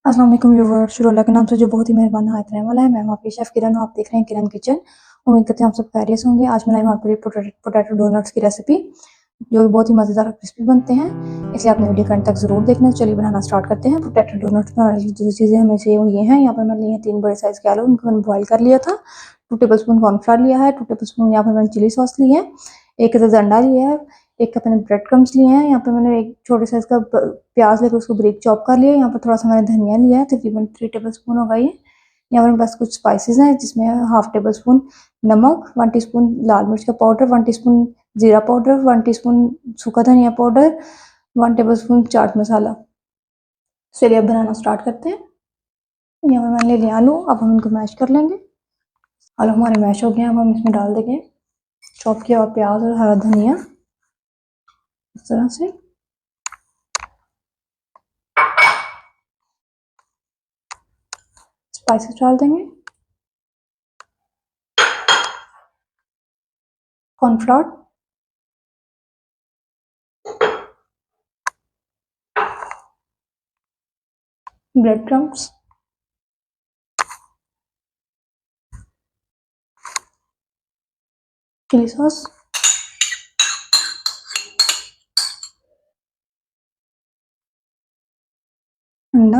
अस्सलाम वालेकुम व्यूअर्स, शुरू अल्लाह के नाम से जो बहुत ही मेहरबान हाथ रहने वाला है। मैं हूं आपकी शेफ़ किरण और आप देख रहे हैं किरण किचन। उम्मीद करते हैं आप सब खैरियत से होंगे। आज मैं लाई हूं आपके लिए पोटैटो डोनट्स की रेसिपी, जो बहुत ही मज़ेदार और क्रिस्पी बनते हैं, इसलिए आपने वीडियो के अंत तक ज़रूर देखना। चलिए बनाना स्टार्ट करते हैं। पोटैटो डोनट्स बनाने के लिए जो चीज़ें हमें चाहिए वो ये हैं। यहाँ पर मैंने लिए 3 बड़े साइज़ के आलू, उनको मैंने बॉयल कर लिया था। 2 टेबलस्पून कॉर्नफ्लोर लिया है, 2 टेबलस्पून यहाँ पर मैंने चिली सॉस ली है, 1 अंडा लिया है, 1 कप मैंने ब्रेड क्रम्स लिए हैं। यहाँ पे मैंने एक छोटे साइज़ का प्याज लेकर उसको ब्रीक चॉप कर लिया है। यहाँ पर थोड़ा सा मैंने धनिया लिया है, तकरीबन 3 टेबलस्पून होगा ये। यहाँ पर मेरे पास कुछ स्पाइसेस हैं, जिसमें हाफ टेबलस्पून नमक, 1 टीस्पून लाल मिर्च का पाउडर, 1 टीस्पून जीरा पाउडर, 1 टीस्पून सूखा धनिया पाउडर, 1 टेबलस्पून चाट मसाला। चलिए अब बनाना स्टार्ट करते हैं। यहाँ पर मैंने ले लिया आलू, अब हम इनको मैश कर लेंगे। आलू हमारे मैश हो गए, अब हम इसमें डाल देंगे चॉप किया हुआ प्याज और हरा धनिया, इस तरह से। स्पाइसेस डाल देंगे, cornflour, bread crumbs, chilli sauce, अंडा।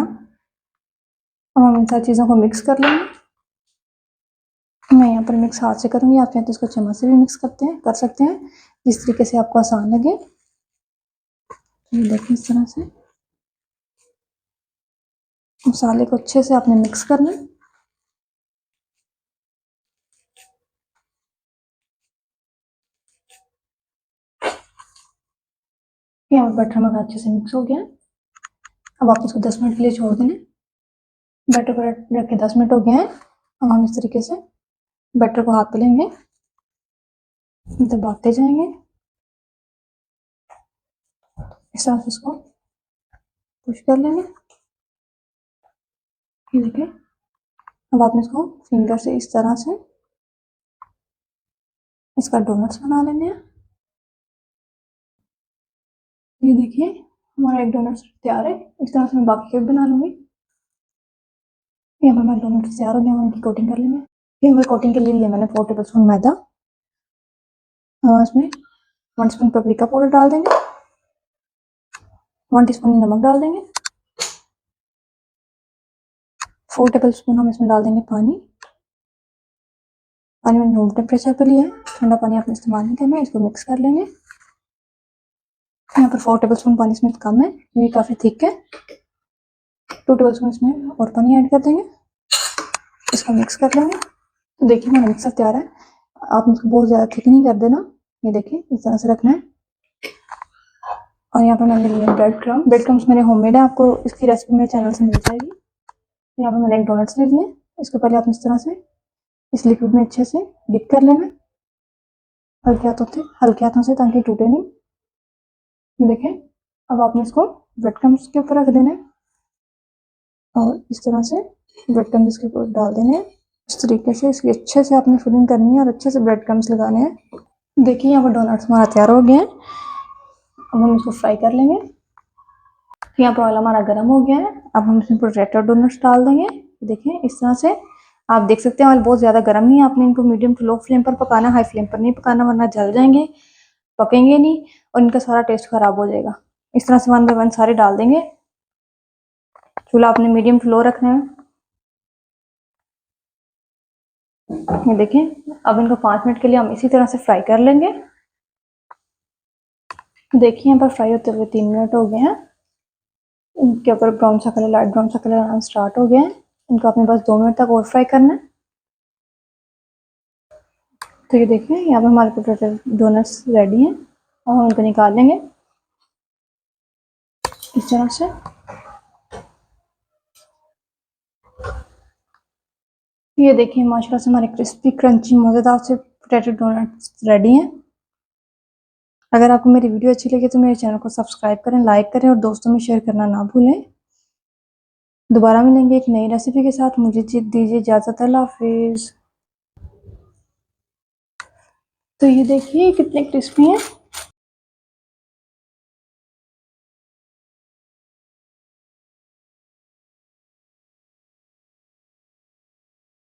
अब हम इन सारी चीज़ों को मिक्स कर लेंगे। मैं यहाँ पर मिक्स हाथ से करूँगी, आप चाहें तो इसको चम्मच से भी मिक्स कर सकते हैं, जिस तरीके से आपको आसान लगे। ये देखिए इस तरह से मसाले को अच्छे से आपने मिक्स करना है। यहाँ पर बटर हमारा अच्छे से मिक्स हो गया है। अब आप इसको 10 मिनट के लिए छोड़ देंगे। बैटर को रख के 10 मिनट हो गए हैं। अब हम इस तरीके से बैटर को हाथ पे लेंगे, दबाते जाएंगे, इस तरह से इसको पुश कर लेंगे। ये देखिए, अब आपने इसको फिंगर से इस तरह से इसका डोनट्स बना लेंगे। ये देखिए हमारा एक डोनट्स तैयार है। इस तरह से मैं बाकी के भी बना लूँगी। यहाँ पर हमारे डोनट्स तैयार हो गए, हम इनकी कोटिंग कर लेंगे। यहाँ पर कोटिंग के लिए लिया मैंने 4 टेबलस्पून मैदा। इसमें 1 स्पून पेपरिका पाउडर डाल देंगे, 1 टीस्पून नमक डाल देंगे, 4 टेबलस्पून हम इसमें डाल देंगे पानी। पानी मैंने रूम टेम्परेचर पर लिया है, ठंडा पानी आपने इस्तेमाल नहीं करना है। इसको मिक्स कर लेंगे। यहाँ पर 4 टेबलस्पून पानी इसमें कम है, ये काफ़ी थिक है। 2 टेबलस्पून इसमें और पानी ऐड कर देंगे, इसको मिक्स कर लेंगे। तो देखिए हमारा मिक्सर तैयार है। आप इसको बहुत ज़्यादा थिक नहीं कर देना, ये देखिए इस तरह से रखना है। और यहाँ पर मैंने लिए ब्रेड क्रम्स मेरे होममेड है, आपको इसकी रेसिपी मेरे चैनल से मिल जाएगी। यहाँ पर मैंने एक डोनट्स ले लिए, इसको पहले आप इस तरह से इस लिक्विड में अच्छे से डिप कर लेना, हल्के हाथों से, ताकि टूटे नहीं। देखें, अब आपने इसको ब्रेड क्रम्स के ऊपर रख देना है और इस तरह से ब्रेड क्रम्स के ऊपर डाल देने हैं। इस तरीके से इसकी अच्छे से आपने फिलिंग करनी है और अच्छे से ब्रेड क्रम्स लगाने हैं। देखिए यहाँ पर डोनट्स हमारा तैयार हो गया है। अब हम इसको फ्राई कर लेंगे। यहाँ पर ऑयल हमारा गर्म हो गया है। अब हम इसमें पोटैटो डोनट्स डाल देंगे। देखिए इस तरह से आप देख सकते हैं ऑयल बहुत ज़्यादा गर्म नहीं है, आपने इनको मीडियम टू लो फ्लेम पर पकाना, हाई फ्लेम पर नहीं पकाना, वरना जल जाएंगे, पकेंगे नहीं और इनका सारा टेस्ट खराब हो जाएगा। इस तरह से 1 बाय 1 सारे डाल देंगे। चूल्हा आपने मीडियम टू लो रखना है। ये देखें, अब इनको 5 मिनट के लिए हम इसी तरह से फ्राई कर लेंगे। देखिए यहाँ पर फ्राई होते हुए 3 मिनट हो गए हैं। इनके ऊपर ब्राउन सा कलर, लाइट ब्राउन सा कलर आना स्टार्ट हो गया है। इनको आपने बस 2 मिनट तक और फ्राई करना है। तो ये देखिए यहाँ पर हमारे पोटैटो डोनट्स रेडी हैं। अब हम इनको निकाल लेंगे इस तरह से। ये देखिए माशाल्लाह से हमारे क्रिस्पी क्रंची मज़ेदार से पोटैटो डोनट्स रेडी हैं। अगर आपको मेरी वीडियो अच्छी लगे तो मेरे चैनल को सब्सक्राइब करें, लाइक करें और दोस्तों में शेयर करना ना भूलें। दोबारा मिलेंगे एक नई रेसिपी के साथ। मुझे दीजिए इजाज़त। अल्लाह हाफिज़। तो ये देखिए कितने क्रिस्पी हैं।